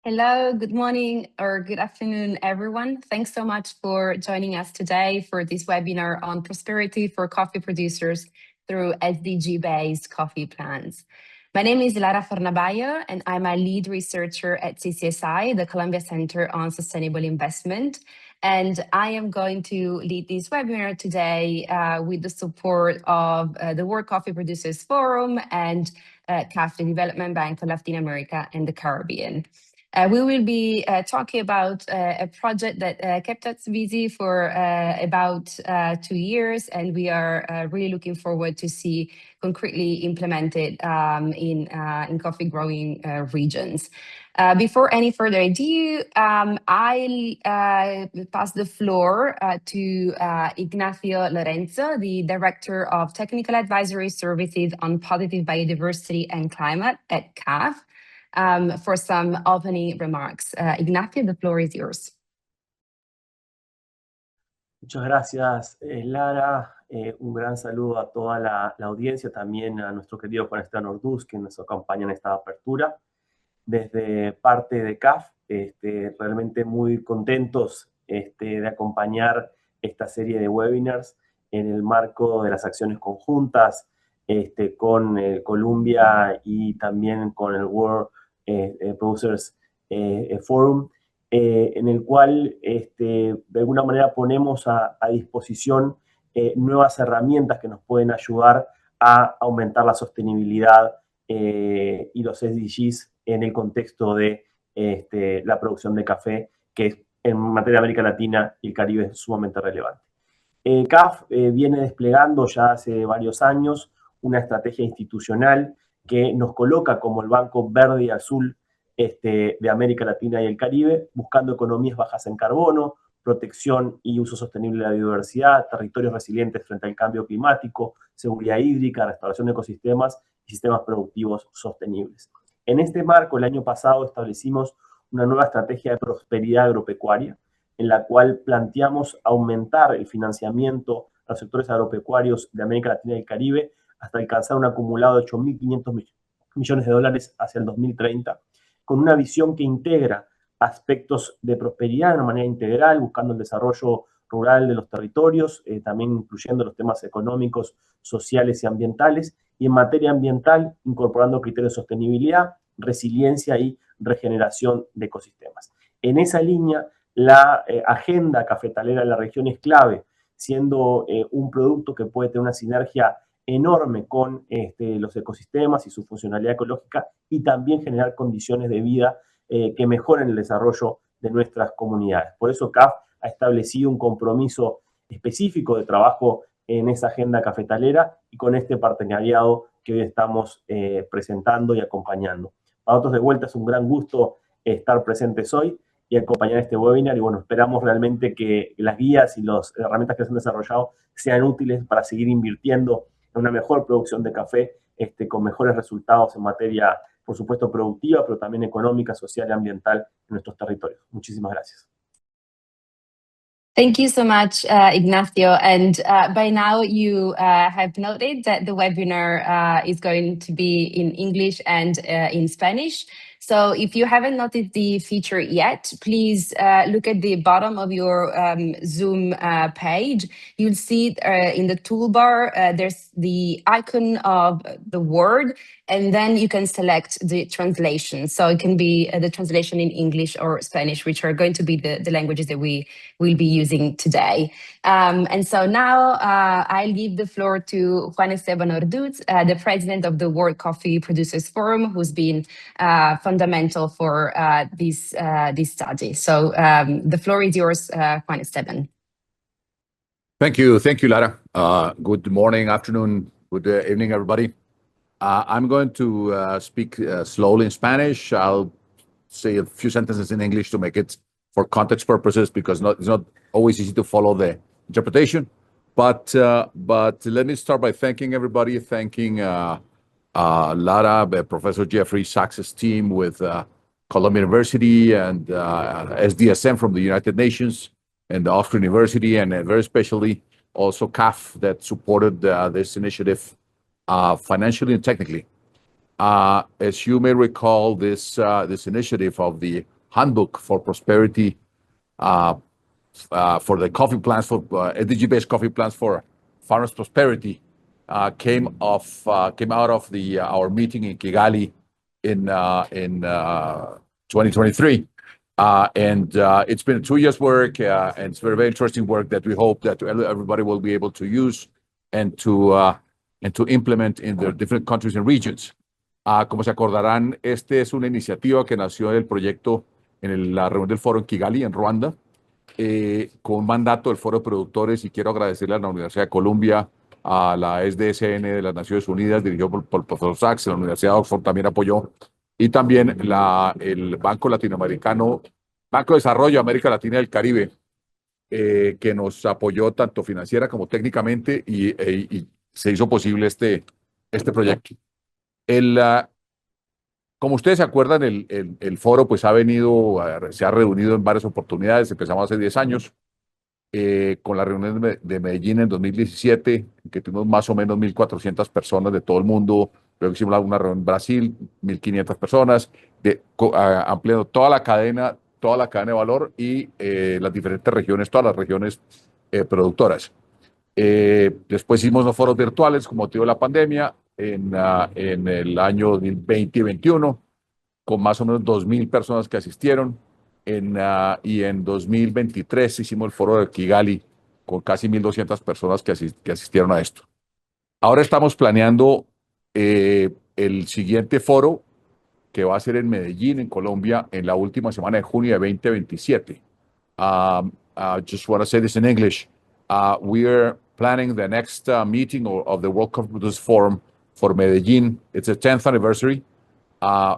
Hello, good morning or good afternoon, everyone. Thanks so much for joining us today for this webinar on prosperity for coffee producers through SDG-based coffee plans. My name is Lara Fornabayo, and I'm a lead researcher at CCSI, the Columbia Center on Sustainable Investment. And I am going to lead this webinar today with the support of the World Coffee Producers Forum and CAF, the Development Bank of Latin America and the Caribbean. We will be talking about a project that kept us busy for about 2 years, and we are really looking forward to see concretely implemented in coffee growing regions. Before any further ado, I'll pass the floor to Ignacio Lorenzo, the Director of Technical Advisory Services on Positive Biodiversity and Climate at CAF. For some opening remarks. Ignacio, the floor is yours. Muchas gracias, Lara. Un gran saludo a toda la audiencia, también a nuestro querido Juan Orduz, que nos acompaña en esta apertura. Desde parte de CAF, realmente muy contentos de acompañar esta serie de webinars en el marco de las acciones conjuntas con Columbia y también con el World Producers Forum, en el cual de alguna manera ponemos a disposición nuevas herramientas que nos pueden ayudar a aumentar la sostenibilidad y los SDGs en el contexto de la producción de café, que en materia de América Latina y el Caribe es sumamente relevante. CAF viene desplegando ya hace varios años una estrategia institucional que nos coloca como el Banco Verde y Azul de América Latina y el Caribe, buscando economías bajas en carbono, protección y uso sostenible de la biodiversidad, territorios resilientes frente al cambio climático, seguridad hídrica, restauración de ecosistemas y sistemas productivos sostenibles. En este marco, el año pasado establecimos una nueva estrategia de prosperidad agropecuaria, en la cual planteamos aumentar el financiamiento a los sectores agropecuarios de América Latina y el Caribe hasta alcanzar un acumulado de 8.500 millones de dólares hacia el 2030, con una visión que integra aspectos de prosperidad de una manera integral, buscando el desarrollo rural de los territorios, también incluyendo los temas económicos, sociales y ambientales, y en materia ambiental, incorporando criterios de sostenibilidad, resiliencia y regeneración de ecosistemas. En esa línea, la agenda cafetalera de la región es clave, siendo un producto que puede tener una sinergia enorme con los ecosistemas y su funcionalidad ecológica, y también generar condiciones de vida que mejoren el desarrollo de nuestras comunidades. Por eso CAF ha establecido un compromiso específico de trabajo en esa agenda cafetalera y con este partenariado que hoy estamos presentando y acompañando. Para nosotros de vuelta es un gran gusto estar presentes hoy y acompañar este webinar, y bueno, esperamos realmente que las guías y las herramientas que se han desarrollado sean útiles para seguir invirtiendo en una mejor producción de café, con mejores resultados en materia, por supuesto, productiva, pero también económica, social y ambiental en nuestros territorios. Muchísimas gracias. Thank you so much, Ignacio. And by now you have noted that the webinar is going to be in English and in Spanish. So if you haven't noted the feature yet, please look at the bottom of your Zoom page. You'll see in the toolbar, there's the icon of the word, and then you can select the translation. So it can be the translation in English or Spanish, which are going to be the languages that we will be using today. And so now I'll give the floor to Juan Orduz, the president of the World Coffee Producers Forum, who's been fundamental for this study. So the floor is yours, Juan Esteban. Thank you, Lara. Good morning, afternoon, good evening, everybody. I'm going to speak slowly in Spanish. I'll say a few sentences in English to make it for context purposes, because it's not always easy to follow the interpretation. But let me start by thanking everybody, thanking Lara, Professor Jeffrey Sachs's team with Columbia University and SDSM from the United Nations and the Oxford University, and very especially also CAF that supported this initiative financially and technically. As you may recall, this initiative of the Handbook for Prosperity for the coffee plans for SDG-based coffee plans for farmers' prosperity came out of our meeting in Kigali in 2023. It's been 2 years' work, and it's very, very interesting work that we hope that everybody will be able to use and to implement in the different countries and regions. Como se acordarán, esta es una iniciativa que nació del proyecto en la reunión del foro en Kigali, en Ruanda, con un mandato del Foro de Productores, y quiero agradecerle a la Universidad de Columbia, a la SDSN de las Naciones Unidas, dirigido por el profesor Sachs, la Universidad de Oxford también apoyó, y también el Banco Latinoamericano, Banco de Desarrollo de América Latina y el Caribe, que nos apoyó tanto financiera como técnicamente, y se hizo posible este proyecto. Como ustedes se acuerdan, el foro pues se ha reunido en varias oportunidades. Empezamos hace 10 años con la reunión de Medellín en 2017, en que tuvimos más o menos 1.400 personas de todo el mundo. Luego hicimos una reunión en Brasil, 1.500 personas, ampliando toda la cadena de valor y las diferentes regiones, todas las regiones productoras. Después hicimos los foros virtuales con motivo de la pandemia en el año 2020 y 2021, con más o menos 2.000 personas que asistieron. Y en 2023 hicimos el foro de Kigali con casi 1.200 personas que asistieron a esto. Ahora estamos planeando el siguiente foro, que va a ser en Medellín, en Colombia, en la última semana de junio de 2027. Just want to say this in English. We are planning the next meeting of the World Coffee Producers Forum for Medellín. It's the 10th anniversary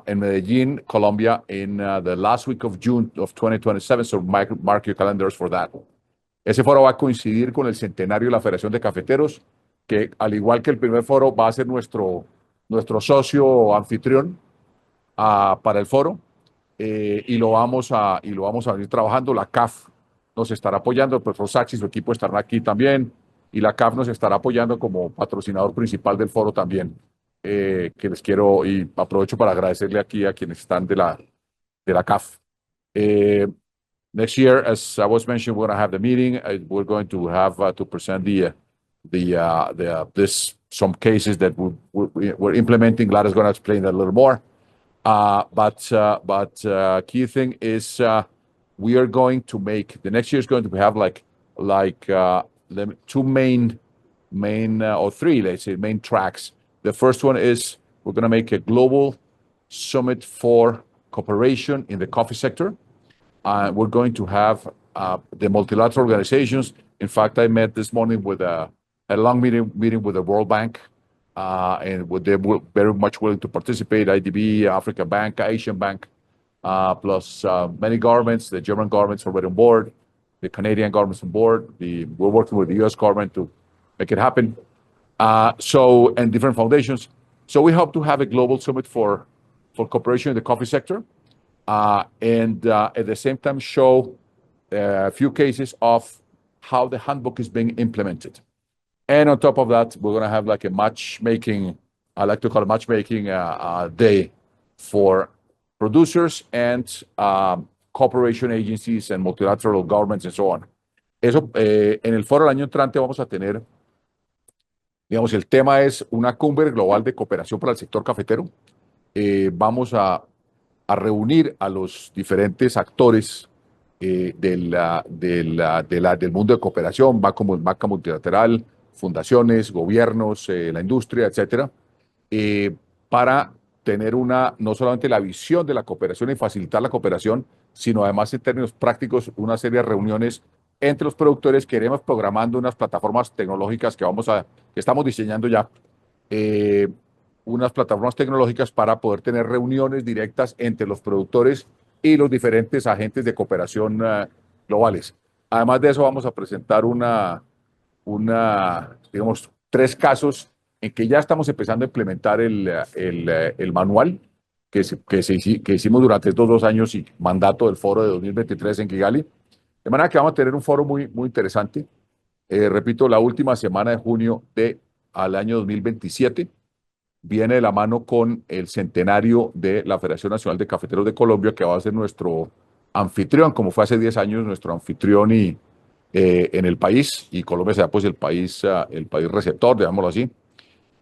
in Medellín, Colombia, in the last week of June of 2027. So mark your calendars for that. Ese foro va a coincidir con el centenario de la Federación de Cafeteros, que al igual que el primer foro va a ser nuestro socio anfitrión para el foro, y lo vamos a venir trabajando. La CAF nos estará apoyando, el profesor Sachs y su equipo estarán aquí también, y la CAF nos estará apoyando como patrocinador principal del foro también, que les quiero, y aprovecho para agradecerle aquí a quienes están de la CAF. Next year, as I was mentioning, we're going to have the meeting. We're going to have to present some cases that we're implementing. Glada's going to explain that a little more. But key thing is we are going to make the next year is going to have like two main or three, let's say, main tracks. The first one is we're going to make a global summit for cooperation in the coffee sector. We're going to have the multilateral organizations. In fact, I met this morning with a long meeting with the World Bank, and they're very much willing to participate. IDB, Africa Bank, Asian Bank, plus many governments. The German government's already on board. The Canadian government's on board. We're working with the U.S. government to make it happen. And different foundations. So we hope to have a global summit for cooperation in the coffee sector, and at the same time show a few cases of how the handbook is being implemented. And on top of that, we're going to have like a matchmaking, I like to call it matchmaking day for producers and cooperation agencies and multilateral governments and so on. Eso, en el foro del año entrante vamos a tener, digamos, el tema es una cumbre global de cooperación para el sector cafetero. Vamos a reunir a los diferentes actores del mundo de cooperación, banca multilateral, fundaciones, gobiernos, la industria, etcétera, para tener no solamente la visión de la cooperación y facilitar la cooperación, sino además en términos prácticos una serie de reuniones entre los productores que iremos programando unas plataformas tecnológicas que estamos diseñando ya, unas plataformas tecnológicas para poder tener reuniones directas entre los productores y los diferentes agentes de cooperación globales. Además de eso, vamos a presentar digamos, 3 casos en que ya estamos empezando a implementar el manual que hicimos durante estos 2 años y mandato del foro de 2023 en Kigali. De manera que vamos a tener un foro muy, muy interesante. Repito, la última semana de junio al año 2027. viene de la mano con el centenario de la Federación Nacional de Cafeteros de Colombia, que va a ser nuestro anfitrión, como fue hace 10 años, nuestro anfitrión en el país, y Colombia será pues el país receptor, digámoslo así.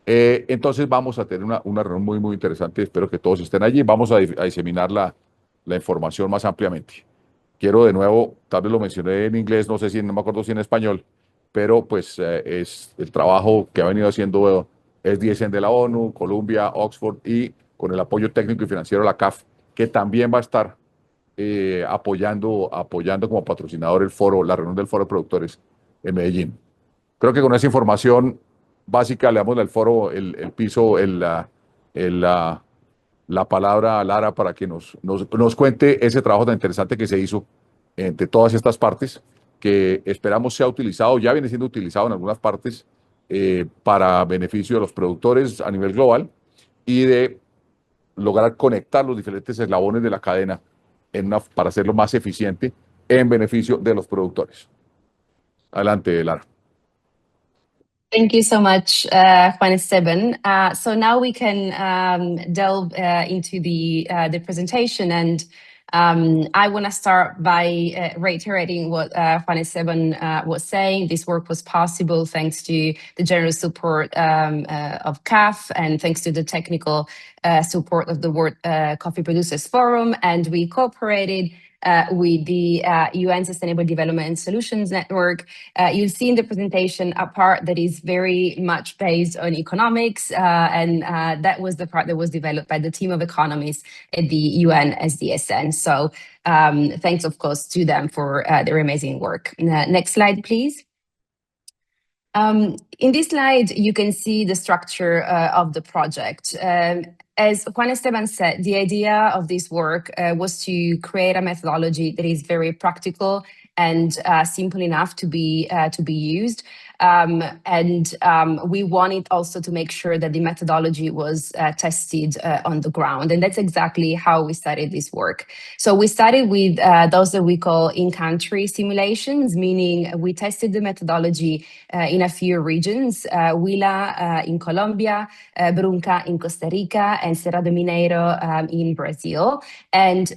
Entonces vamos a tener una reunión muy, muy interesante. Espero que todos estén allí. Vamos a diseminar la información más ampliamente. Quiero de nuevo, tal vez lo mencioné en inglés, no sé si, no me acuerdo si en español, pero pues es el trabajo que ha venido haciendo SDG de la ONU, Colombia, Oxford y con el apoyo técnico y financiero de la CAF, que también va a estar apoyando como patrocinador el foro, la reunión del foro de productores en Medellín. Creo que con esa información básica le damos al foro el piso, la palabra a Lara para que nos cuente ese trabajo tan interesante que se hizo entre todas estas partes, que esperamos sea utilizado, ya viene siendo utilizado en algunas partes para beneficio de los productores a nivel global y de lograr conectar los diferentes eslabones de la cadena para hacerlo más eficiente en beneficio de los productores. Adelante, Lara. Thank you so much, Juan Esteban. So now we can delve into the presentation, and I want to start by reiterating what Juan Esteban was saying. This work was possible thanks to the generous support of CAF and thanks to the technical support of the World Coffee Producers Forum, and we cooperated with the UN Sustainable Development Solutions Network. You'll see in the presentation a part that is very much based on economics, and that was the part that was developed by the team of economists at the UN SDSN. So thanks, of course, to them for their amazing work. Next slide, please. In this slide, you can see the structure of the project. As Juan Esteban said, the idea of this work was to create a methodology that is very practical and simple enough to be used. We wanted also to make sure that the methodology was tested on the ground. And that's exactly how we started this work. So we started with those that we call in-country simulations, meaning we tested the methodology in a few regions, Huila in Colombia, Brunca in Costa Rica, and Serra do Mineiro in Brazil. And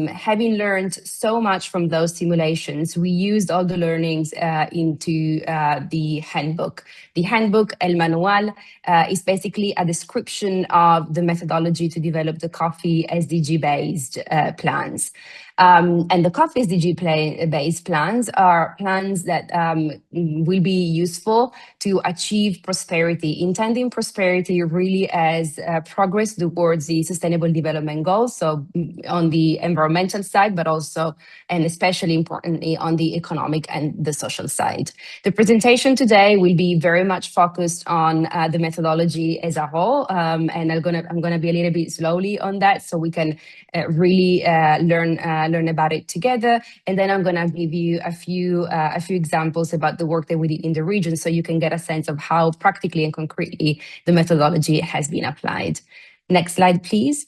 having learned so much from those simulations, we used all the learnings into the handbook. The handbook, El Manual, is basically a description of the methodology to develop the coffee SDG-based plans. And the coffee SDG-based plans are plans that will be useful to achieve prosperity, intending prosperity really as progress towards the Sustainable Development Goals, so on the environmental side, but also, and especially importantly, on the economic and the social side. The presentation today will be very much focused on the methodology as a whole, and I'm gonna be a little bit slowly on that, so we can really learn about it together. And then I'm gonna give you a few examples about the work that we did in the region, so you can get a sense of how practically and concretely the methodology has been applied. Next slide, please.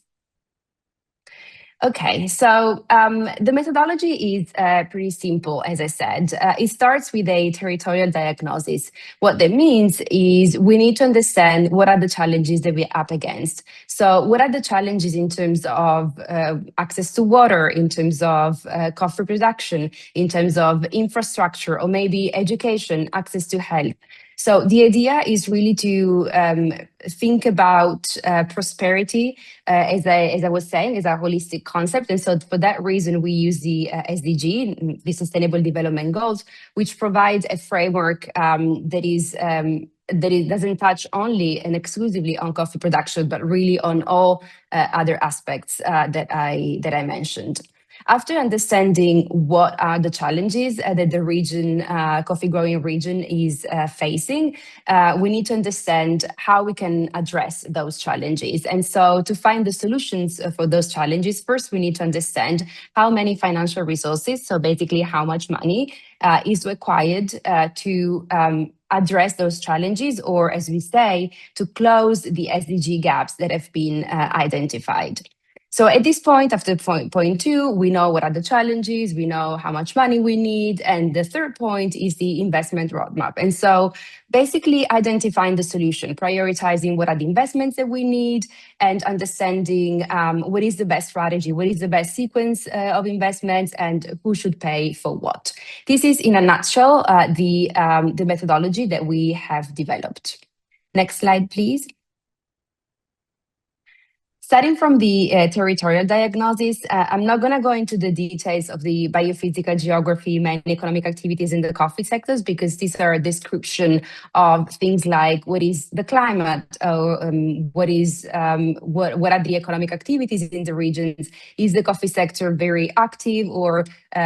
Okay, so the methodology is pretty simple, as I said. It starts with a territorial diagnosis. What that means is we need to understand what are the challenges that we're up against. So what are the challenges in terms of access to water, in terms of coffee production, in terms of infrastructure, or maybe education, access to health. So the idea is really to think about prosperity, as I was saying, as a holistic concept. And so for that reason, we use the SDG, the Sustainable Development Goals, which provides a framework that it doesn't touch only and exclusively on coffee production, but really on all other aspects that I mentioned. After understanding what are the challenges that the region, coffee growing region is facing, we need to understand how we can address those challenges. And so to find the solutions for those challenges, first we need to understand how many financial resources, so basically how much money is required to address those challenges, or as we say, to close the SDG gaps that have been identified. So at this point, after point 2, we know what are the challenges, we know how much money we need, and the third point is the investment roadmap. And so basically identifying the solution, prioritizing what are the investments that we need, and understanding what is the best strategy, what is the best sequence of investments, and who should pay for what. This is, in a nutshell, the methodology that we have developed. Next slide, please. Starting from the territorial diagnosis, I'm not going to go into the details of the biophysical geography, main economic activities in the coffee sectors, because these are a description of things like what is the climate, or what are the economic activities in the regions. Is the coffee sector very active, or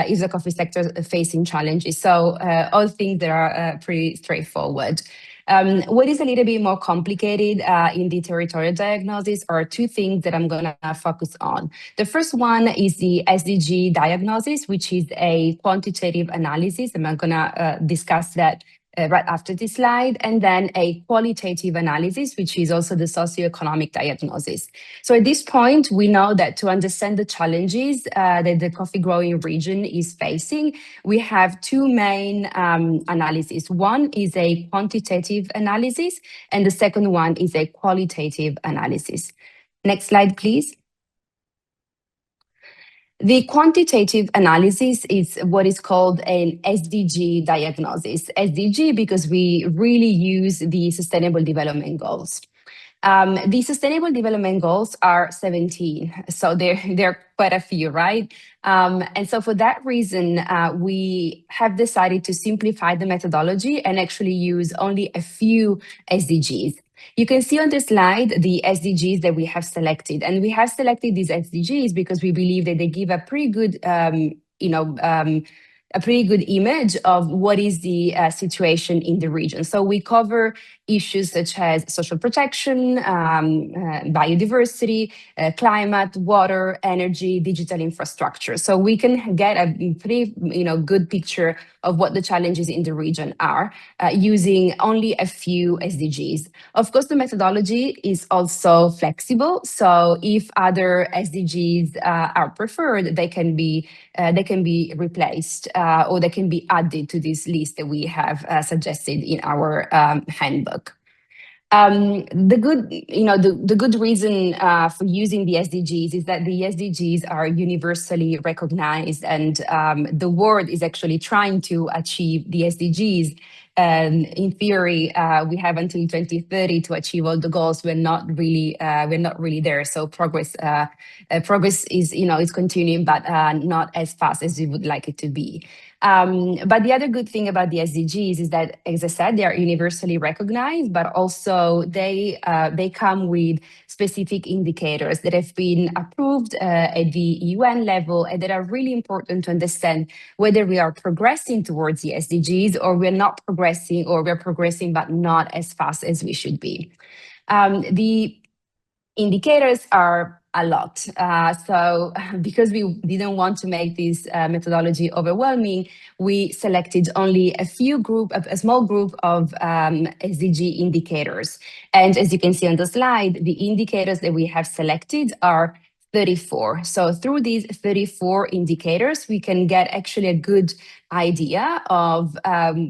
is the coffee sector facing challenges? So all things that are pretty straightforward. What is a little bit more complicated in the territorial diagnosis are two things that I'm going to focus on. The first one is the SDG diagnosis, which is a quantitative analysis, and I'm going to discuss that right after this slide, and then a qualitative analysis, which is also the socioeconomic diagnosis. So at this point, we know that to understand the challenges that the coffee growing region is facing, we have two main analyses. One is a quantitative analysis, and the second one is a qualitative analysis. Next slide, please. The quantitative analysis is what is called an SDG diagnosis. SDG because we really use the Sustainable Development Goals. The Sustainable Development Goals are 17, so they're quite a few, right? And so for that reason, we have decided to simplify the methodology and actually use only a few SDGs. You can see on the slide the SDGs that we have selected, and we have selected these SDGs because we believe that they give a pretty good, a pretty good image of what is the situation in the region. So we cover issues such as social protection, biodiversity, climate, water, energy, digital infrastructure. So we can get a pretty good picture of what the challenges in the region are using only a few SDGs. Of course, the methodology is also flexible. So if other SDGs are preferred, they can be replaced or they can be added to this list that we have suggested in our handbook. The good reason for using the SDGs is that the SDGs are universally recognized, and the world is actually trying to achieve the SDGs. In theory, we have until 2030 to achieve all the goals. We're not really there. So progress is is continuing, but not as fast as we would like it to be. But the other good thing about the SDGs is that, as I said, they are universally recognized, but also they come with specific indicators that have been approved at the UN level and that are really important to understand whether we are progressing towards the SDGs or we're not progressing, or we're progressing but not as fast as we should be. The indicators are a lot. So because we didn't want to make this methodology overwhelming, we selected only a small group of SDG indicators. And as you can see on the slide, the indicators that we have selected are 34. So through these 34 indicators, we can get actually a good idea of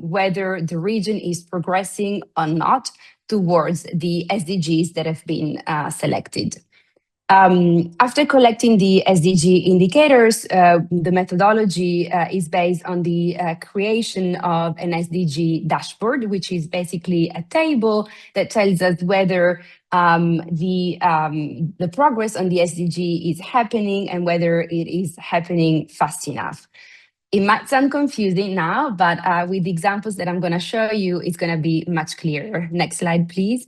whether the region is progressing or not towards the SDGs that have been selected. After collecting the SDG indicators, the methodology is based on the creation of an SDG dashboard, which is basically a table that tells us whether the progress on the SDG is happening and whether it is happening fast enough. It might sound confusing now, but with the examples that I'm going to show you, it's going to be much clearer. Next slide, please.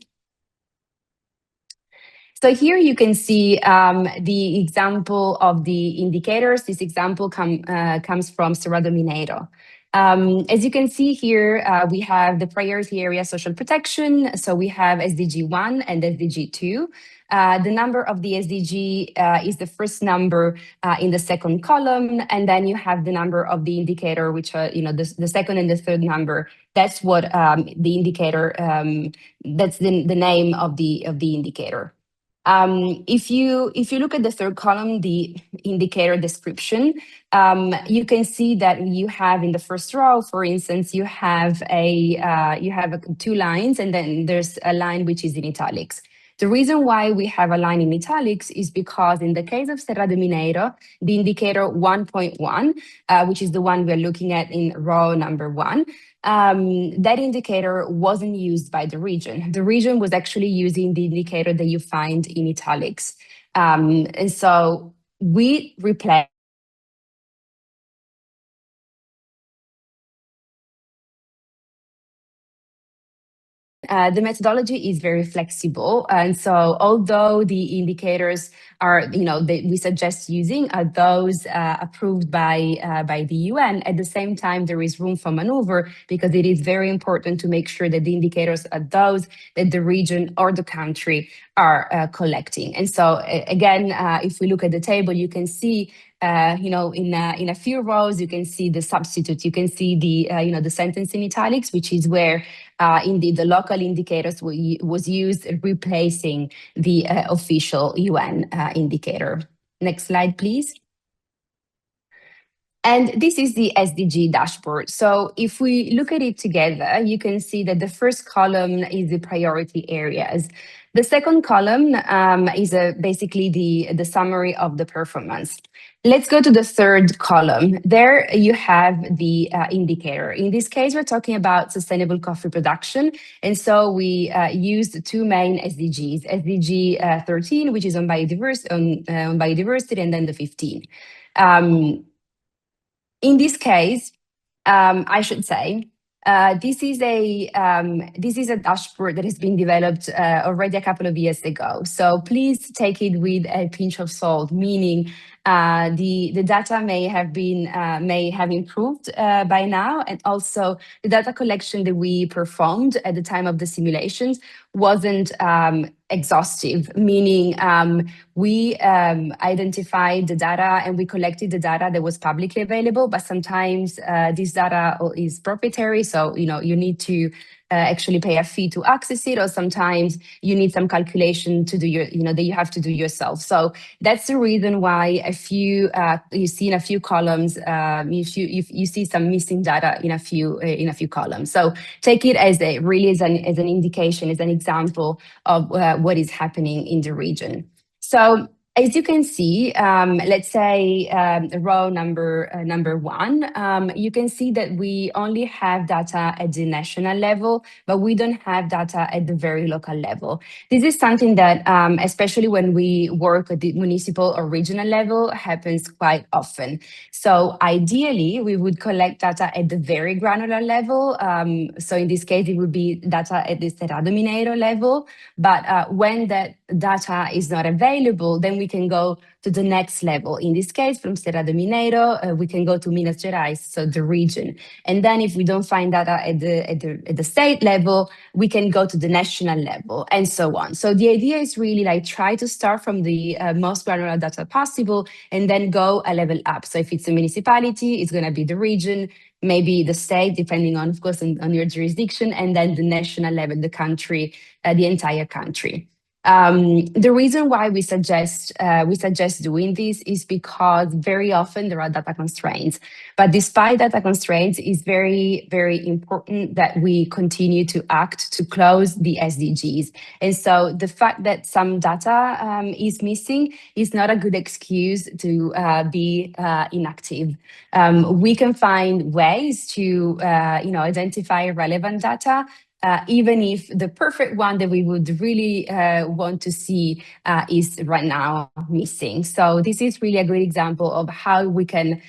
So here you can see the example of the indicators. This example comes from Cerrado Mineiro. As you can see here, we have the priority area social protection. So we have SDG 1 and SDG 2. The number of the SDG is the first number in the second column, and then you have the number of the indicator, which are the second and the third number. That's what the indicator. That's the name of the indicator. If you look at the third column, the indicator description, you can see that you have in the first row, for instance, you have two lines, and then there's a line which is in italics. The reason why we have a line in italics is because in the case of Serra de Mineiro, the indicator 1.1, which is the one we're looking at in row number 1, that indicator wasn't used by the region. The region was actually using the indicator that you find in italics. And so we replaced the methodology is very flexible. And so although the indicators are, we suggest using are those approved by the UN, at the same time, there is room for maneuver because it is very important to make sure that the indicators are those that the region or the country are collecting. And so again, if we look at the table, you can see in a few rows, you can see the substitute. You can see the sentence in italics, which is where indeed the local indicators was used, replacing the official UN indicator. Next slide, please. And this is the SDG dashboard. So if we look at it together, you can see that the first column is the priority areas. The second column is basically the summary of the performance. Let's go to the third column. There you have the indicator. In this case, we're talking about sustainable coffee production. And so we used two main SDGs, SDG 13, which is on biodiversity, and then the 15. In this case, I should say, this is a dashboard that has been developed already a couple of years ago. So please take it with a pinch of salt, meaning the data may have improved by now, and also the data collection that we performed at the time of the simulations wasn't exhaustive, meaning we identified the data and we collected the data that was publicly available, but sometimes this data is proprietary, so you need to actually pay a fee to access it, or sometimes you need some calculation to do that you have to do yourself. So that's the reason why you see in a few columns, you see some missing data in a few columns. So take it as an indication, as an example of what is happening in the region. So as you can see, let's say row number 1, you can see that we only have data at the national level, but we don't have data at the very local level. This is something that, especially when we work at the municipal or regional level, happens quite often. So ideally, we would collect data at the very granular level. So in this case, it would be data at the Serra de Mineiro level. But when that data is not available, then we can go to the next level. In this case, from Serra de Mineiro, we can go to Minas Gerais, so the region. And then if we don't find data at the state level, we can go to the national level, and so on. So the idea is really like try to start from the most granular data possible, and then go a level up. So if it's a municipality, it's going to be the region, maybe the state, depending on, of course, on your jurisdiction, and then the national level, the country, the entire country. The reason why we suggest doing this is because very often there are data constraints. But despite data constraints, it's very, very important that we continue to act to close the SDGs. And so the fact that some data is missing is not a good excuse to be inactive. We can find ways to identify relevant data, even if the perfect one that we would really want to see is right now missing. So this is really a great example of how we can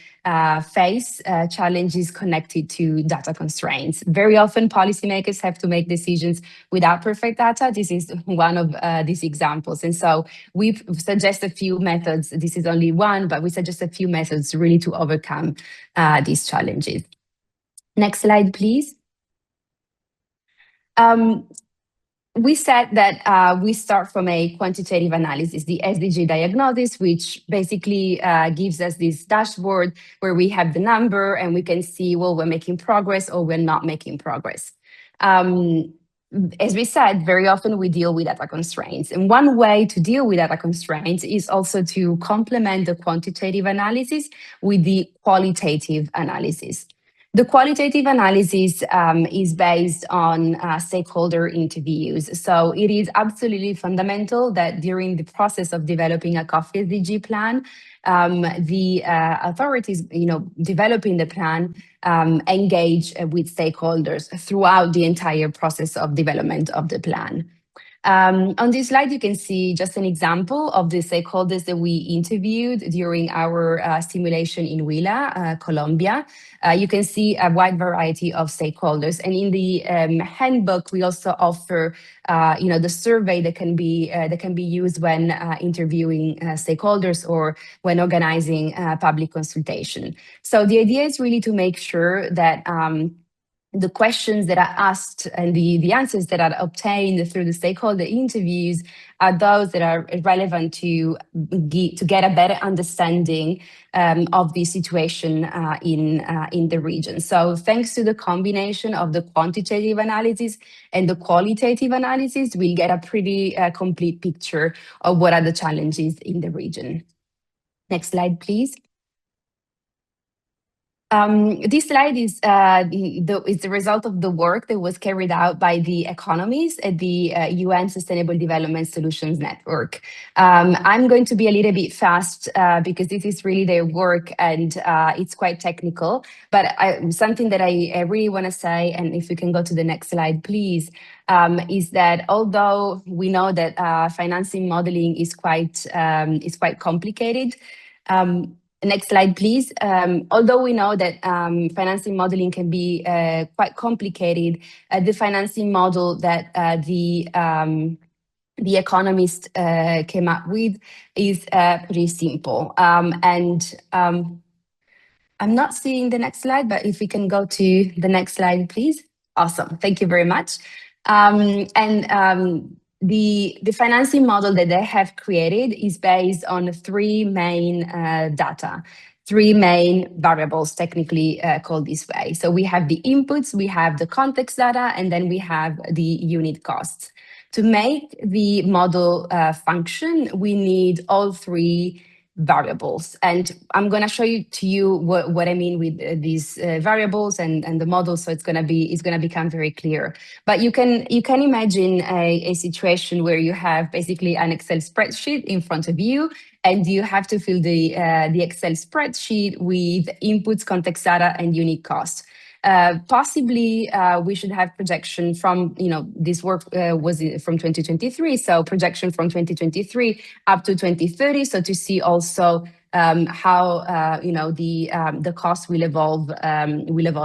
face challenges connected to data constraints. Very often policymakers have to make decisions without perfect data. This is one of these examples. And so we suggest a few methods. This is only one, but we suggest a few methods really to overcome these challenges. Next slide, please. We said that we start from a quantitative analysis, the SDG diagnosis, which basically gives us this dashboard where we have the number and we can see, well, we're making progress or we're not making progress. as we said, very often we deal with data constraints. And one way to deal with data constraints is also to complement the quantitative analysis with the qualitative analysis. The qualitative analysis is based on stakeholder interviews. So it is absolutely fundamental that during the process of developing a coffee SDG plan, the authorities, developing the plan, engage with stakeholders throughout the entire process of development of the plan. On this slide, you can see just an example of the stakeholders that we interviewed during our simulation in Huila, Colombia. You can see a wide variety of stakeholders. And in the handbook, we also offer the survey that can be used when interviewing stakeholders or when organizing public consultation. So the idea is really to make sure that the questions that are asked and the answers that are obtained through the stakeholder interviews are those that are relevant to get a better understanding of the situation in the region. So thanks to the combination of the quantitative analysis and the qualitative analysis, we'll get a pretty complete picture of what are the challenges in the region. Next slide, please. This slide is the result of the work that was carried out by the economists at the UN Sustainable Development Solutions Network. I'm going to be a little bit fast because this is really their work and it's quite technical, but something that I really want to say, and if we can go to the next slide, please, is that although we know that financing modeling is quite complicated, next slide, please. Although we know that financing modeling can be quite complicated, the financing model that the economist came up with is pretty simple. I'm not seeing the next slide, but if we can go to the next slide, please. Awesome. Thank you very much. The financing model that they have created is based on three main three main variables, technically called this way. So we have the inputs, we have the context data, and then we have the unit costs. To make the model function, we need all three variables. And I'm going to show you what I mean with these variables and the model, so it's going to become very clear. But you can imagine a situation where you have basically an Excel spreadsheet in front of you, and you have to fill the Excel spreadsheet with inputs, context data, and unit cost. Possibly we should have projection from, this work was from 2023, so projection from 2023 up to 2030, so to see also how the cost will evolve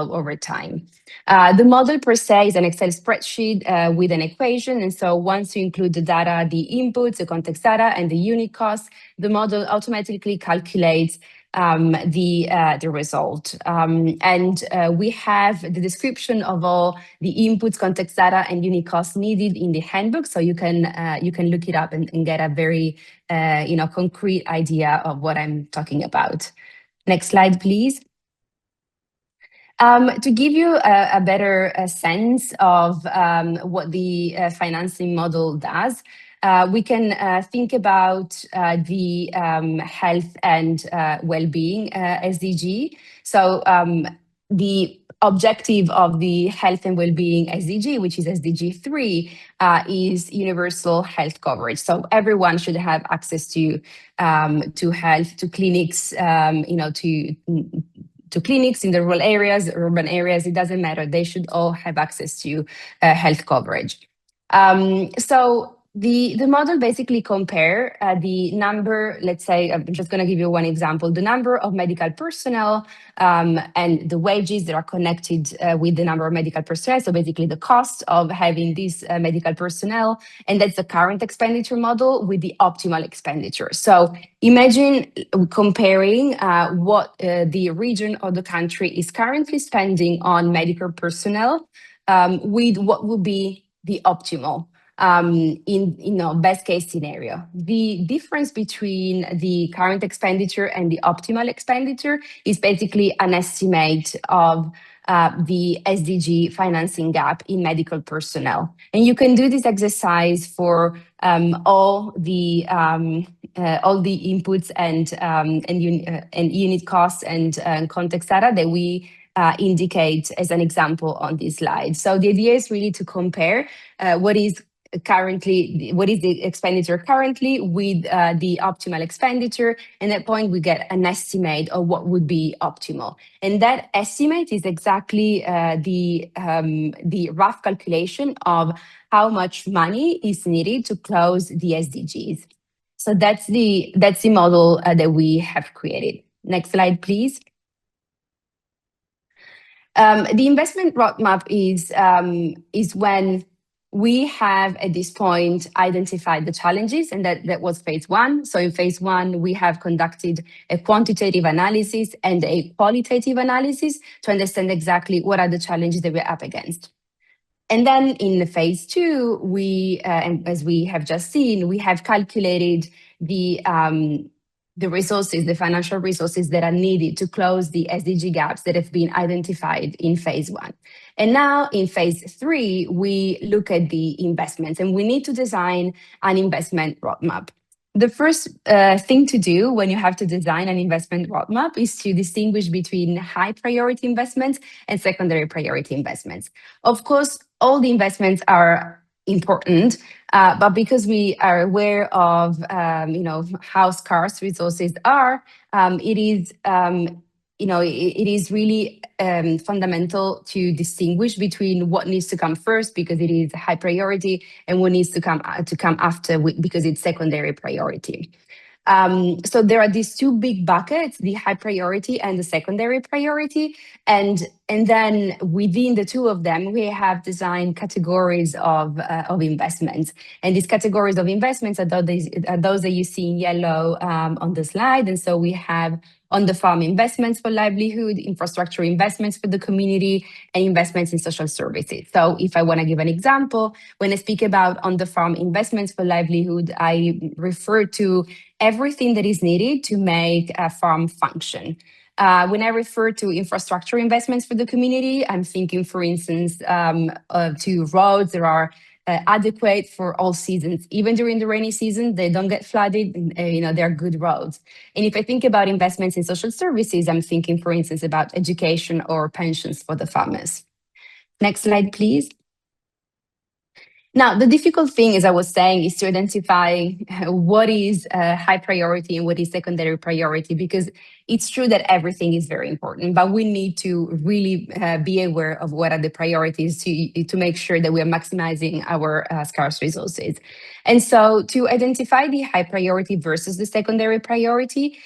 over time. The model per se is an Excel spreadsheet with an equation, and so once you include the data, the inputs, the context data, and the unit cost, the model automatically calculates the result. We have the description of all the inputs, context data, and unit costs needed in the handbook, so you can look it up and get a very concrete idea of what I'm talking about. Next slide, please. To give you a better sense of what the financing model does, we can think about the health and well-being SDG. So the objective of the health and well-being SDG, which is SDG 3, is universal health coverage. So everyone should have access to health, to clinics, to clinics in the rural areas, urban areas. It doesn't matter. They should all have access to health coverage. So the model basically compare the number, let's say, I'm just going to give you one example, the number of medical personnel and the wages that are connected with the number of medical personnel. So basically the cost of having this medical personnel, and that's the current expenditure model with the optimal expenditure. So imagine comparing what the region or the country is currently spending on medical personnel with what would be the optimal in best case scenario. The difference between the current expenditure and the optimal expenditure is basically an estimate of the SDG financing gap in medical personnel. And you can do this exercise for all the inputs and unit costs and context data that we indicate as an example on this slide. So the idea is really to compare what is the expenditure currently with the optimal expenditure. And at that point, we get an estimate of what would be optimal. And that estimate is exactly the rough calculation of how much money is needed to close the SDGs. So that's the model that we have created. Next slide, please. The investment roadmap is when we have, at this point, identified the challenges, and that was phase one. So in phase one, we have conducted a quantitative analysis and a qualitative analysis to understand exactly what are the challenges that we're up against. And then in phase two, and as we have just seen, we have calculated the resources, the financial resources that are needed to close the SDG gaps that have been identified in phase one. And now in phase three, we look at the investments, and we need to design an investment roadmap. The first thing to do when you have to design an investment roadmap is to distinguish between high priority investments and secondary priority investments. Of course, all the investments are important, but because we are aware of how scarce resources are, it is really fundamental to distinguish between what needs to come first because it is high priority and what needs to come after because it's secondary priority. So there are these two big buckets, the high priority and the secondary priority. And then within the two of them, we have designed categories of investments. And these categories of investments are those that you see in yellow on the slide. And so we have on-the-farm investments for livelihood, infrastructure investments for the community, and investments in social services. So if I want to give an example, when I speak about on-the-farm investments for livelihood, I refer to everything that is needed to make a farm function. When I refer to infrastructure investments for the community, I'm thinking, for instance, to roads that are adequate for all seasons. Even during the rainy season, they don't get flooded, they're good roads. And if I think about investments in social services, I'm thinking, for instance, about education or pensions for the farmers. Next slide, please. Now, the difficult thing, as I was saying, is to identify what is high priority and what is secondary priority, because it's true that everything is very important, but we need to really be aware of what are the priorities to make sure that we are maximizing our scarce resources. And so to identify the high priority versus the secondary priority,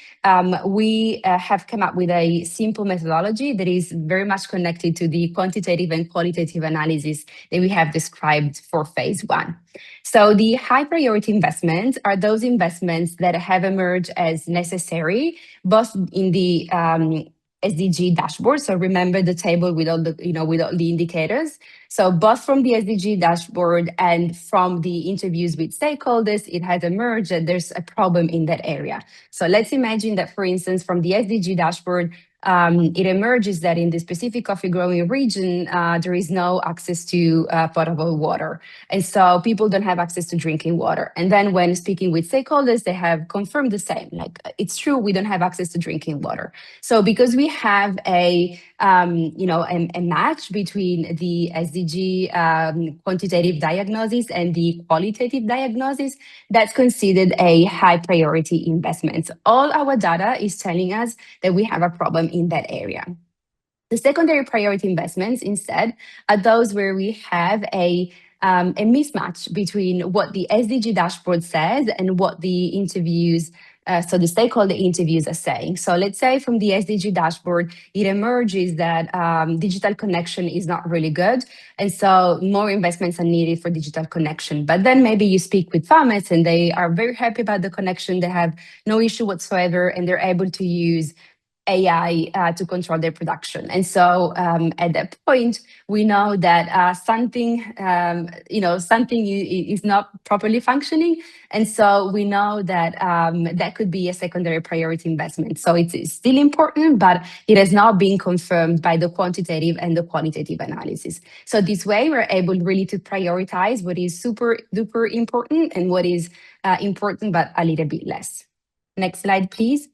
we have come up with a simple methodology that is very much connected to the quantitative and qualitative analysis that we have described for phase one. So the high priority investments are those investments that have emerged as necessary, both in the SDG dashboard. So remember the table with all the, with all the indicators. So both from the SDG dashboard and from the interviews with stakeholders, it has emerged that there's a problem in that area. So let's imagine that, for instance, from the SDG dashboard, it emerges that in the specific coffee growing region, there is no access to potable water. And so people don't have access to drinking water. And then when speaking with stakeholders, they have confirmed the same, like, it's true, we don't have access to drinking water. So because we have a match between the SDG quantitative diagnosis and the qualitative diagnosis, that's considered a high priority investment. All our data is telling us that we have a problem in that area. The secondary priority investments, instead, are those where we have a mismatch between what the SDG dashboard says and what the interviews, so the stakeholder interviews are saying. So let's say from the SDG dashboard, it emerges that digital connection is not really good. And so more investments are needed for digital connection. But then maybe you speak with farmers and they are very happy about the connection. They have no issue whatsoever, and they're able to use AI to control their production. And so at that point, we know that something is not properly functioning. And so we know that that could be a secondary priority investment. So it's still important, but it has not been confirmed by the quantitative and the qualitative analysis. So this way, we're able really to prioritize what is super duper important and what is important, but a little bit less. Next slide, please.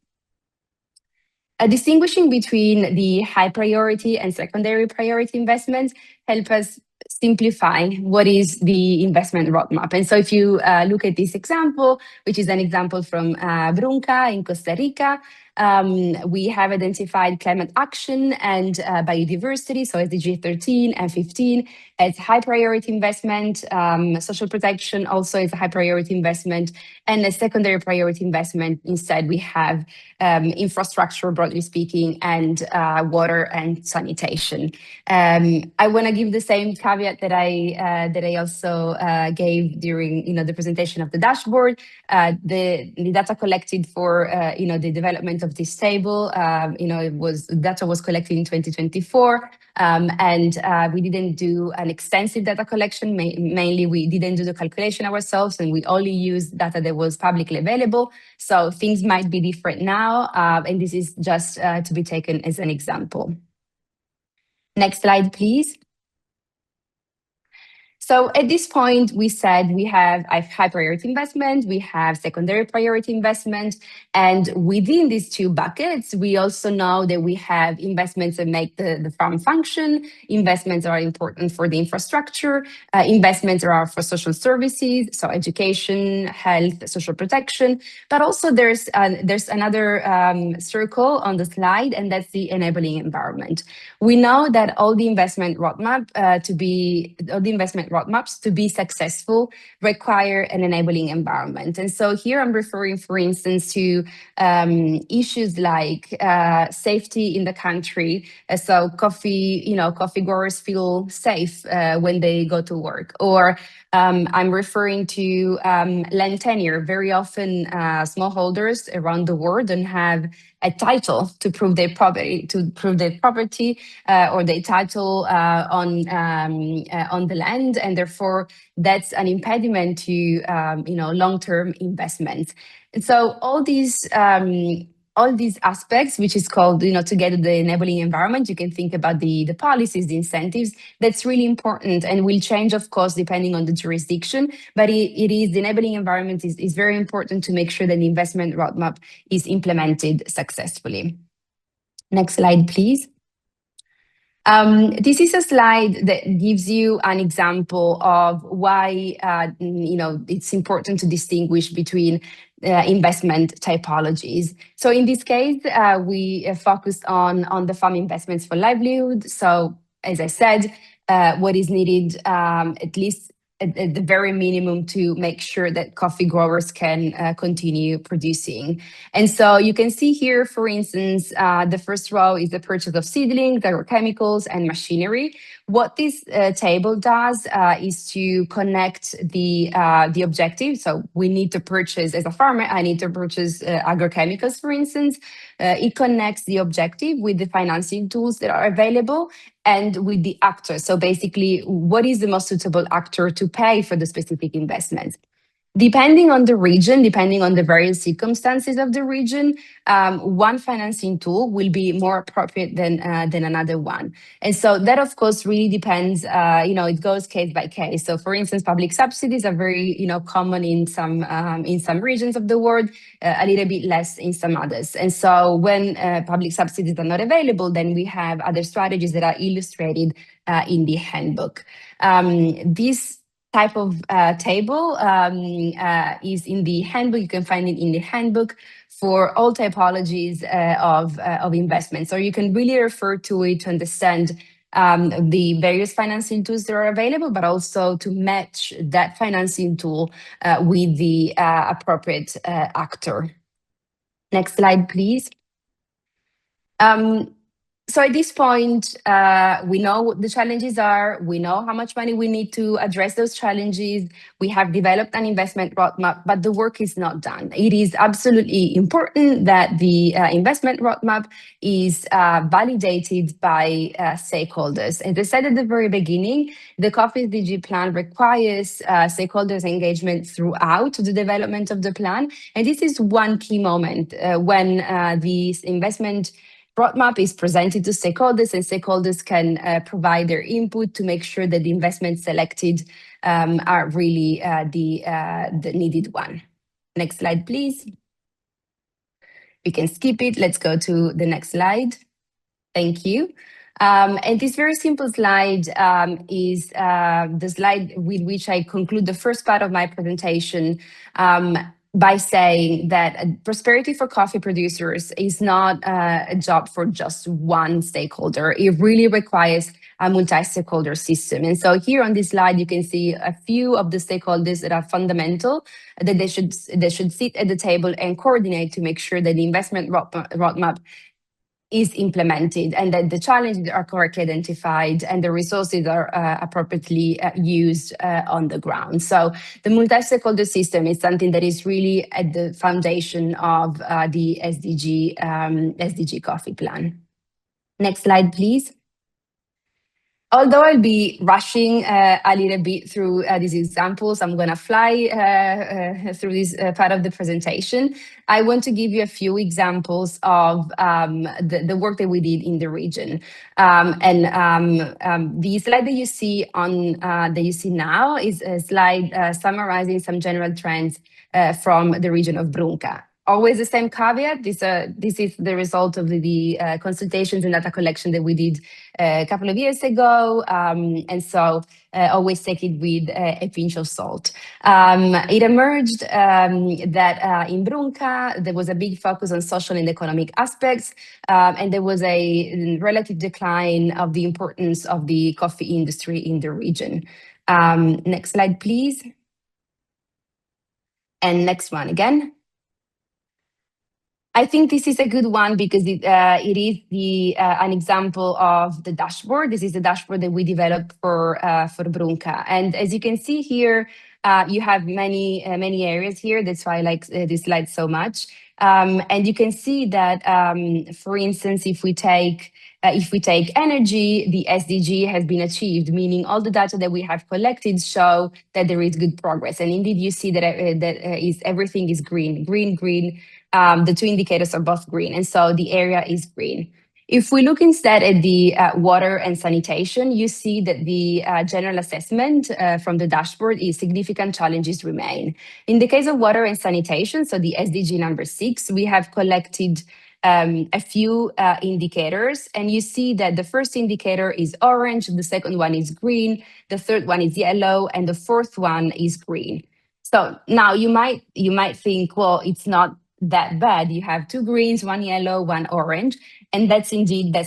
Distinguishing between the high priority and secondary priority investments help us simplify what is the investment roadmap. And so if you look at this example, which is an example from Brunca in Costa Rica, we have identified climate action and biodiversity, so SDG 13 and 15 as high priority investment. Social protection also is a high priority investment, and a secondary priority investment. Instead, we have infrastructure, broadly speaking, and water and sanitation. I want to give the same caveat that I also gave during the presentation of the dashboard. The data collected for the development of this table, data was collected in 2024, and we didn't do an extensive data collection. Mainly, we didn't do the calculation ourselves, and we only used data that was publicly available. So things might be different now, and this is just to be taken as an example. Next slide, please. So at this point, we said we have a high priority investment, we have secondary priority investment, and within these two buckets, we also know that we have investments that make the farm function, investments are important for the infrastructure, investments are for social services, so education, health, social protection, but also there's another circle on the slide, and that's the enabling environment. We know that all the investment roadmaps to be successful require an enabling environment. And so here I'm referring, for instance, to issues like safety in the country. So coffee growers feel safe when they go to work. Or I'm referring to land tenure. Very often smallholders around the world don't have a title to prove their property, or their title on the land, and therefore that's an impediment to long-term investments. And so all these aspects, which is called together the enabling environment, you can think about the policies, the incentives. That's really important and will change, of course, depending on the jurisdiction. But the enabling environment is very important to make sure that the investment roadmap is implemented successfully. Next slide, please. This is a slide that gives you an example of why it's important to distinguish between investment typologies. So in this case, we focused on the farm investments for livelihood. So as I said, what is needed, at least at the very minimum, to make sure that coffee growers can continue producing. And so you can see here, for instance, the first row is the purchase of seedlings, agrochemicals, and machinery. What this table does is to connect the objective. So we need to purchase, as a farmer, I need to purchase agrochemicals, for instance. It connects the objective with the financing tools that are available and with the actor. So basically, what is the most suitable actor to pay for the specific investment? Depending on the region, depending on the various circumstances of the region, one financing tool will be more appropriate than another one. And so that, of course, really depends, it goes case by case. So for instance, public subsidies are very, common in some regions of the world, a little bit less in some others. And so when public subsidies are not available, then we have other strategies that are illustrated in the handbook. This type of table is in the handbook. You can find it in the handbook for all typologies of investments. So you can really refer to it to understand the various financing tools that are available, but also to match that financing tool with the appropriate actor. Next slide, please. So at this point, we know what the challenges are. We know how much money we need to address those challenges. We have developed an investment roadmap, but the work is not done. It is absolutely important that the investment roadmap is validated by stakeholders. As I said at the very beginning, the Coffee SDG plan requires stakeholders' engagement throughout the development of the plan. And this is one key moment when the investment roadmap is presented to stakeholders, and stakeholders can provide their input to make sure that the investments selected are really the needed one. Next slide, please. We can skip it. Let's go to the next slide. Thank you. And this very simple slide is the slide with which I conclude the first part of my presentation by saying that prosperity for coffee producers is not a job for just one stakeholder. It really requires a multi-stakeholder system. And so here on this slide, you can see a few of the stakeholders that are fundamental, that they should sit at the table and coordinate to make sure that the investment roadmap is implemented and that the challenges are correctly identified and the resources are appropriately used on the ground. So the multi-stakeholder system is something that is really at the foundation of the SDG Coffee Plan. Next slide, please. Although I'll be rushing a little bit through these examples, I'm going to fly through this part of the presentation. I want to give you a few examples of the work that we did in the region. The slide that you see now is a slide summarizing some general trends from the region of Brunca. Always the same caveat. This is the result of the consultations and data collection that we did a couple of years ago. And so always take it with a pinch of salt. It emerged that in Brunca, there was a big focus on social and economic aspects. And there was a relative decline of the importance of the coffee industry in the region. Next slide, please. And next one again. I think this is a good one because it is an example of the dashboard. This is the dashboard that we developed for Brunca. And as you can see here, you have many areas here. That's why I like this slide so much. And you can see that, for instance, if we take energy, the SDG has been achieved, meaning all the data that we have collected show that there is good progress. And indeed, you see that everything is green. The two indicators are both green, and so the area is green. If we look instead at the water and sanitation, you see that the general assessment from the dashboard is significant challenges remain. In the case of water and sanitation, so the SDG number 6, we have collected a few indicators, and you see that the first indicator is orange, the second one is green, the third one is yellow, and the fourth one is green. So now you might think, well, it's not that bad. You have 2 greens, 1 yellow, 1 orange, and that's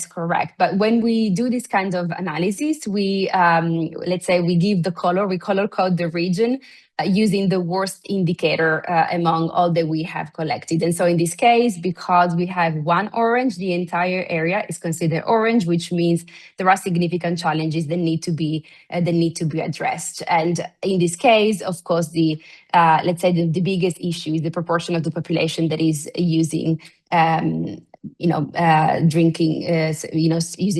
correct. But when we do this kind of analysis, we let's say we give the color, we color code the region using the worst indicator among all that we have collected. And so in this case, because we have 1 orange, the entire area is considered orange, which means there are significant challenges that need to be addressed. And in this case, of course, let's say the biggest issue is the proportion of the population that is using using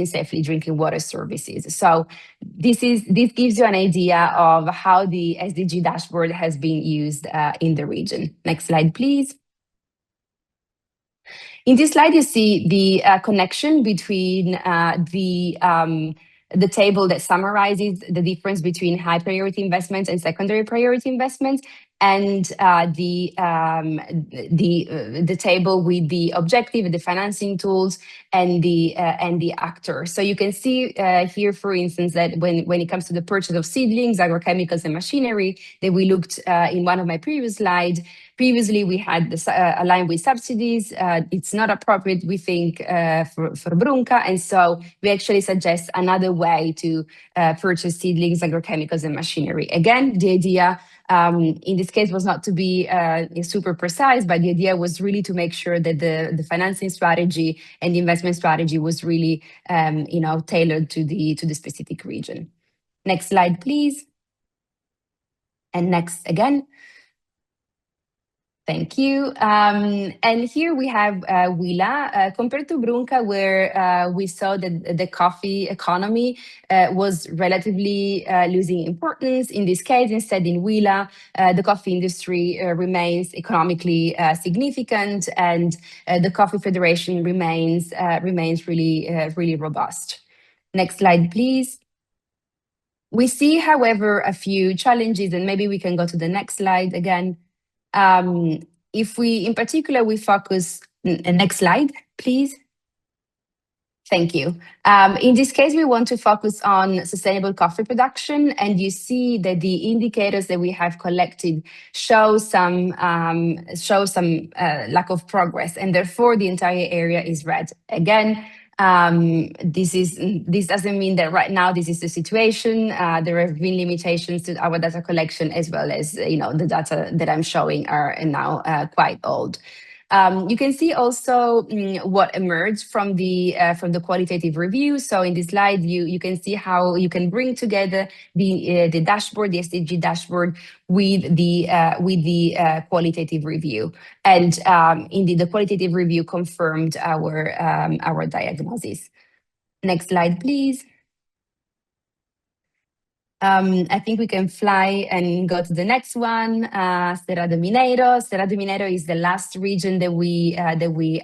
safely drinking water services. So this gives you an idea of how the SDG dashboard has been used in the region. Next slide, please. In this slide, you see the connection between the table that summarizes the difference between high priority investments and secondary priority investments, and the table with the objective, the financing tools, and the actor. So you can see here, for instance, that when it comes to the purchase of seedlings, agrochemicals, and machinery that we looked in one of my previous slides. Previously, we had this aligned with subsidies. It's not appropriate, we think, for Brunca, and so we actually suggest another way to purchase seedlings, agrochemicals, and machinery. Again, the idea In this case was not to be super precise, but the idea was really to make sure that the financing strategy and the investment strategy was really tailored to the specific region. Next slide, please. And next again. Thank you. And here we have Huila, compared to Brunca, where we saw that the coffee economy was relatively losing importance. In this case, instead, in Huila, the coffee industry remains economically significant, and the Coffee Federation remains really robust. Next slide, please. We see, however, a few challenges, and maybe we can go to the next slide again. If we, in particular, we focus, next slide, please. Thank you. In this case, we want to focus on sustainable coffee production, and you see that the indicators that we have collected show some lack of progress, and therefore the entire area is red. Again, this doesn't mean that right now this is the situation. There have been limitations to our data collection, as well as the data that I'm showing are now quite old. You can see also what emerged from the qualitative review. So in this slide, you can see how you can bring together the dashboard, the SDG dashboard, with the qualitative review, and indeed the qualitative review confirmed our diagnosis. Next slide, please. I think we can fly and go to the next one. Cerrado Mineiro. Cerrado Mineiro is the last region that we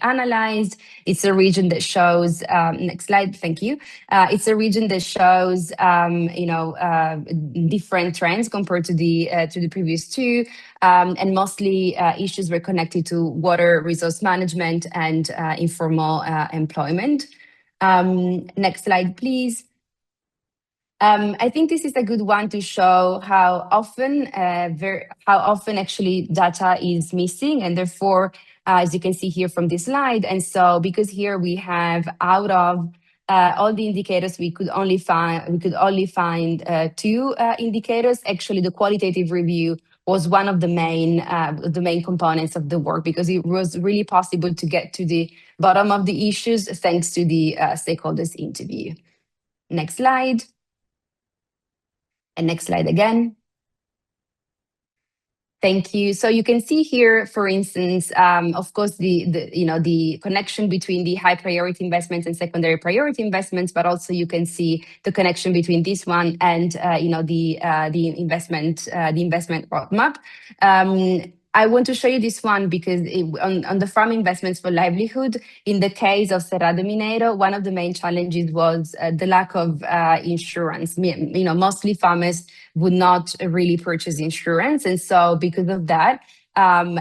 analyzed. It's a region that shows. Next slide, thank you. It's a region that shows different trends compared to the previous two, and mostly issues were connected to water resource management and informal employment. Next slide, please. I think this is a good one to show how often actually data is missing, and therefore, as you can see here from this slide, and so because here we have out of all the indicators, we could only find two indicators. Actually, the qualitative review was one of the main components of the work, because it was really possible to get to the bottom of the issues thanks to the stakeholders interview. Next slide. And next slide again. Thank you. So you can see here, for instance, of course, the connection between the high priority investments and secondary priority investments, but also you can see the connection between this one and the investment roadmap. I want to show you this one because on the farm investments for livelihood, in the case of Cerrado Mineiro, one of the main challenges was the lack of insurance. Mostly farmers would not really purchase insurance, and so because of that,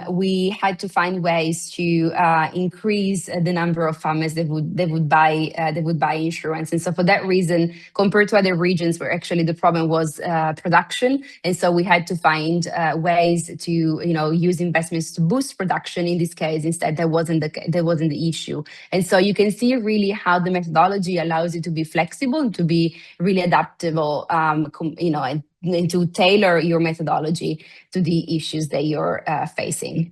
we had to find ways to increase the number of farmers that would buy insurance. And so for that reason, compared to other regions where actually the problem was production, and so we had to find ways to use investments to boost production. In this case, instead, that wasn't the issue. And so you can see really how the methodology allows you to be flexible and to be really adaptable, and to tailor your methodology to the issues that you're facing.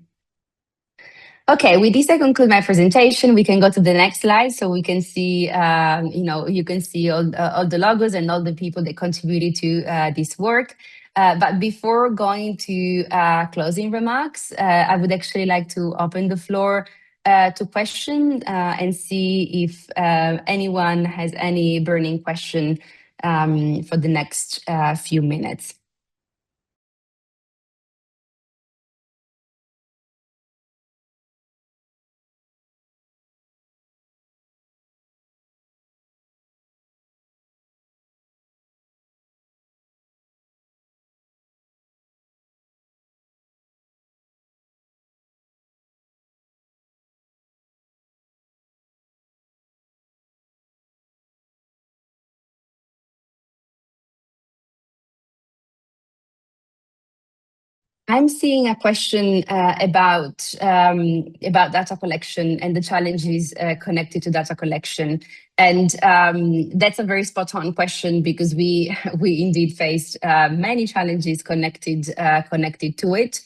Okay, with this I conclude my presentation. We can go to the next slide so we can see, you can see all the logos and all the people that contributed to this work. But before going to closing remarks, I would actually like to open the floor to questions and see if anyone has any burning question for the next few minutes. I'm seeing a question about data collection and the challenges connected to data collection, and that's a very spot-on question because we indeed faced many challenges connected to it.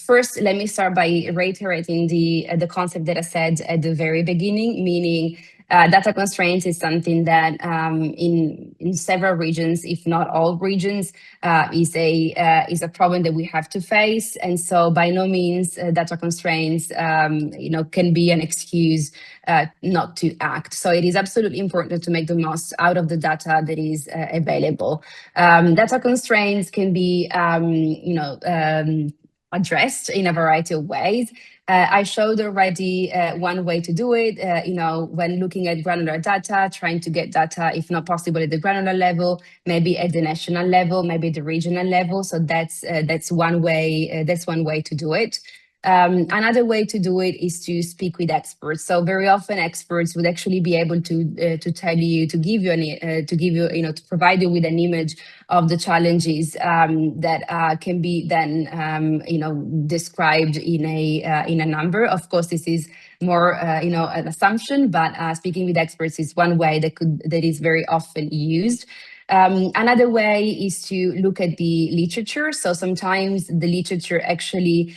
First, let me start by reiterating the concept that I said at the very beginning, meaning data constraints is something that in several regions, if not all regions, is a problem that we have to face. And so by no means data constraints can be an excuse not to act. So it is absolutely important to make the most out of the data that is available. Data constraints can be addressed in a variety of ways. I showed already one way to do it, when looking at granular data, trying to get data, if not possible at the granular level, maybe at the national level, maybe the regional level. So that's one way. That's one way to do it. Another way to do it is to speak with experts. So very often experts would actually be able to tell you, to provide you with an image of the challenges that can be then described in a number. Of course, this is more an assumption, but speaking with experts is one way that is very often used. Another way is to look at the literature. So sometimes the literature actually,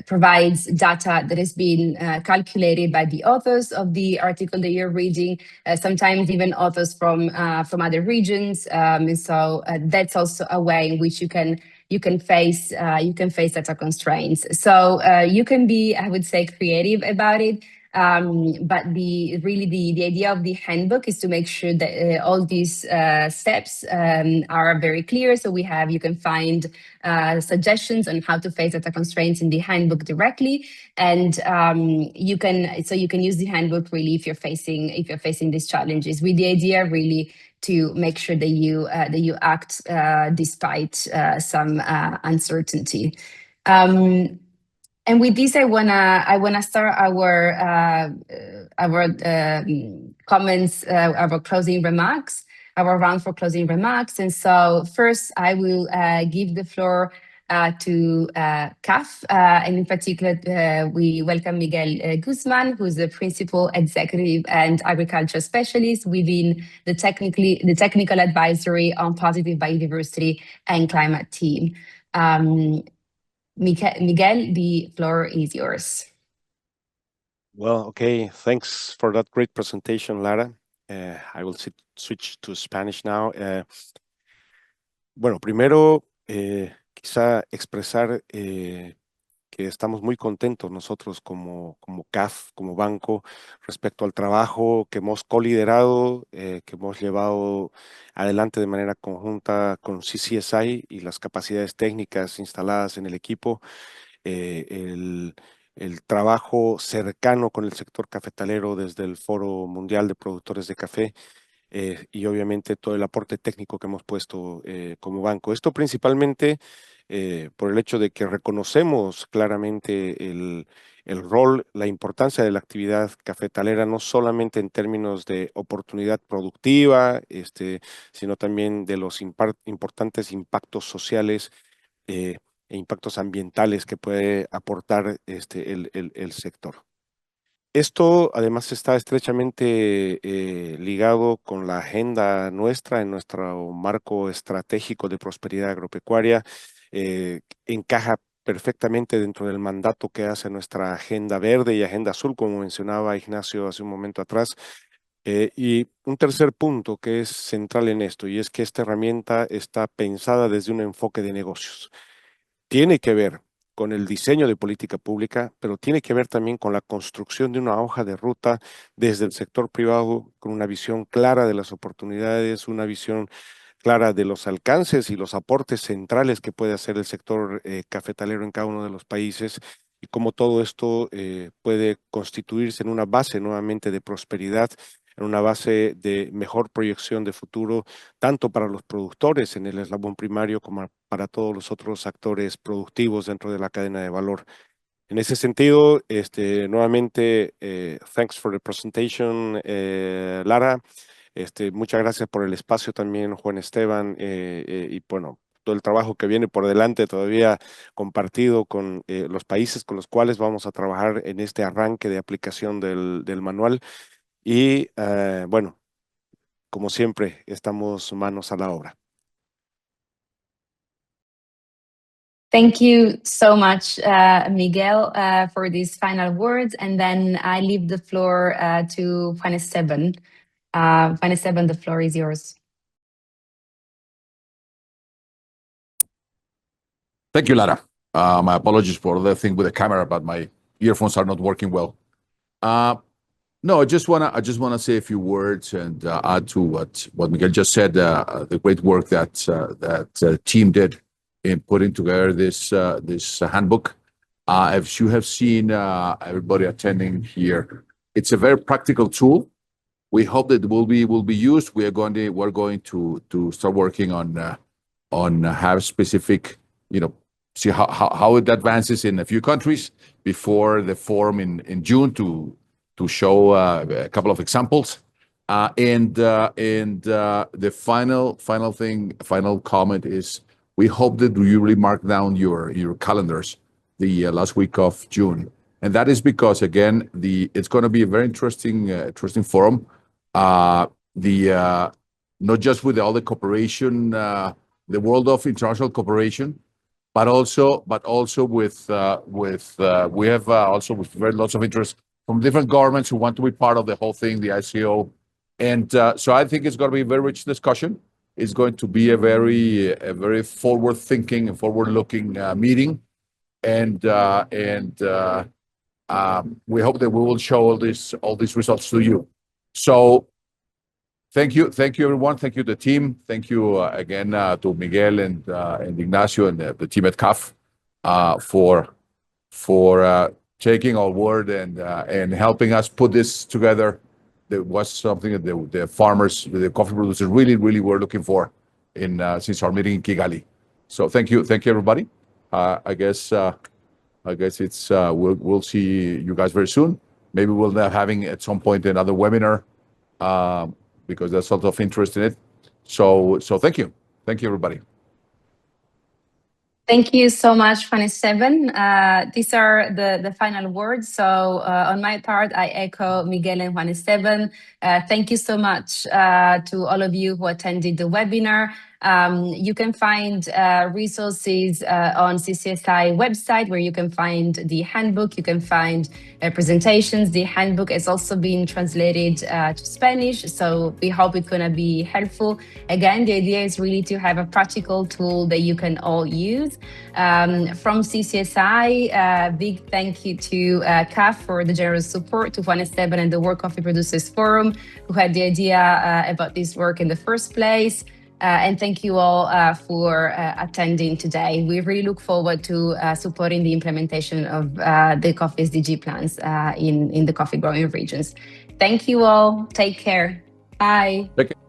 provides data that has been calculated by the authors of the article that you're reading. Sometimes even authors from other regions, and so that's also a way in which you can face data constraints. So you can be, I would say, creative about it. But the idea of the handbook is to make sure that all these steps are very clear. So you can find suggestions on how to face data constraints in the handbook directly, and you can use the handbook really if you're facing these challenges, with the idea really to make sure that you act despite some uncertainty. And with this, I wanna start our comments, our closing remarks, our round for closing remarks. And so first, I will give the floor to CAF, and in particular, we welcome Miguel Guzman, who's the Principal Executive and Agriculture Specialist within the Technical Advisory on Positive Biodiversity and Climate team. Miguel, the floor is yours. Well, okay. Thanks for that great presentation, Lara. I will switch to Spanish now. Bueno, primero, quizá expresar que estamos muy contentos nosotros como CAF, como banco, respecto al trabajo que hemos coliderado, que hemos llevado adelante de manera conjunta con CCSI y las capacidades técnicas instaladas en el equipo. El trabajo cercano con el sector cafetalero desde el Foro Mundial de Productores de Café, y obviamente todo el aporte técnico que hemos puesto como banco. Esto principalmente por el hecho de que reconocemos claramente el rol, la importancia de la actividad cafetalera, no solamente en términos de oportunidad productiva, sino también de los importantes impactos sociales e impactos ambientales que puede aportar el sector. Esto además está estrechamente ligado con la agenda nuestra, en nuestro marco estratégico de prosperidad agropecuaria. Encaja perfectamente dentro del mandato que hace nuestra agenda verde y agenda azul, como mencionaba Ignacio hace un momento atrás. Y un tercer punto que es central en esto, y es que esta herramienta está pensada desde un enfoque de negocios. Tiene que ver con el diseño de política pública, pero tiene que ver también con la construcción de una hoja de ruta desde el sector privado, con una visión clara de las oportunidades, una visión clara de los alcances y los aportes centrales que puede hacer el sector cafetalero en cada uno de los países, y cómo todo esto puede constituirse en una base nuevamente de prosperidad, en una base de mejor proyección de futuro, tanto para los productores en el eslabón primario como para todos los otros actores productivos dentro de la cadena de valor. En ese sentido, nuevamente, thanks for the presentation, Lara. Muchas gracias por el espacio también, Juan Esteban, y bueno, todo el trabajo que viene por delante todavía compartido con los países con los cuales vamos a trabajar en este arranque de aplicación del manual. Y bueno, como siempre, estamos manos a la obra. Thank you so much, Miguel, for these final words. And then I leave the floor to Juan Esteban. Juan Esteban, the floor is yours. Thank you, Lara. My apologies for the thing with the camera, but my earphones are not working well. No, I just wanna say a few words and add to what Miguel just said. The great work that team did in putting together this handbook. As you have seen, everybody attending here, it's a very practical tool. We hope that it will be used. We're going to start working on have specific, see how it advances in a few countries before the forum in June to show a couple of examples. And the final comment is, we hope that you really mark down your calendars the last week of June. And that is because, again, it's going to be a very interesting forum. Not just with all the cooperation, the world of international cooperation, but also with we have also with very lots of interest from different governments who want to be part of the whole thing, the ICO. And so I think it's going to be a very rich discussion. It's going to be a very forward-thinking and forward-looking meeting. And we hope that we will show all these results to you. So thank you, everyone. Thank you, the team. Thank you again to Miguel and Ignacio and the team at CAF for taking our word and helping us put this together. That was something that the farmers, the coffee producers, really were looking for since our meeting in Kigali. So thank you, everybody. I guess it's we'll see you guys very soon. Maybe we'll end up having at some point another webinar because there's a lot of interest in it. So thank you, everybody. Thank you so much, Juan Esteban. These are the final words. So on my part, I echo Miguel and Juan Esteban. Thank you so much to all of you who attended the webinar. You can find resources on CCSI website where you can find the handbook, you can find presentations. The handbook is also being translated to Spanish, so we hope it's going to be helpful. Again, the idea is really to have a practical tool that you can all use. From CCSI, big thank you to CAF for the generous support, to Juan Esteban and the World Coffee Producers Forum, who had the idea about this work in the first place. And thank you all for attending today. We really look forward to supporting the implementation of the coffee SDG plans in the coffee growing regions. Thank you all. Take care. Bye. Take care.